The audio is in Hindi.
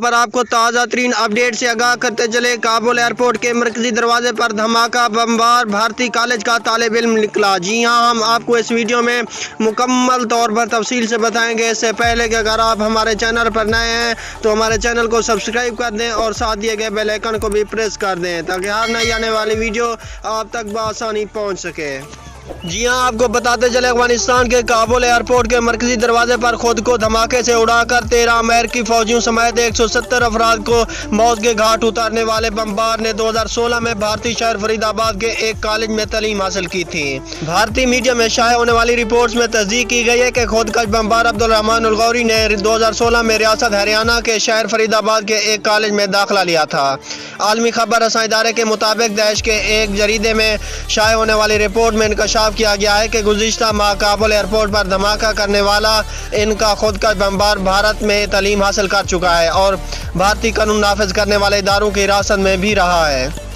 पर आपको ताज़ा तरीन अपडेट से आगाह करते चले। काबुल एयरपोर्ट के मरकजी दरवाजे पर धमाका बमबार, भारतीय कॉलेज का तालिब इल्म निकला। जी हां, हम आपको इस वीडियो में मुकम्मल तौर पर तफसील से बताएंगे। इससे पहले कि अगर आप हमारे चैनल पर नए हैं तो हमारे चैनल को सब्सक्राइब कर दें और साथ दिए गए बेल आइकन को भी प्रेस कर दें ताकि हर नई आने वाली वीडियो आप तक बआसानी पहुँच सके। जी हां, आपको बताते चले अफगानिस्तान के काबुल एयरपोर्ट के मरकजी दरवाजे पर खुद को धमाके से उड़ाकर 13 अमेरिकी फौजियों समेत 170 अफराद को मौत के घाट उतारने वाले बमबार ने 2016 में भारतीय शहर फरीदाबाद के एक कॉलेज में तालीम हासिल की थी। भारतीय मीडिया में शाये होने वाली रिपोर्ट्स में तस्दीक की गई है कि खुदकश बमबार अब्दुल रहमान अल गौरी ने 2016 में रियासत हरियाणा के शहर फरीदाबाद के एक कॉलेज में दाखिला लिया था। आलमी खबर रसां इदारे के मुताबिक देश के एक जरीदे में शाये होने वाली रिपोर्ट में इंकशाफ किया गया है कि गुज़िश्ता माह काबुल एयरपोर्ट पर धमाका करने वाला इनका खुद का बमबार भारत में तालीम हासिल कर चुका है और भारतीय कानून नाफिज करने वाले इदारों की हिरासत में भी रहा है।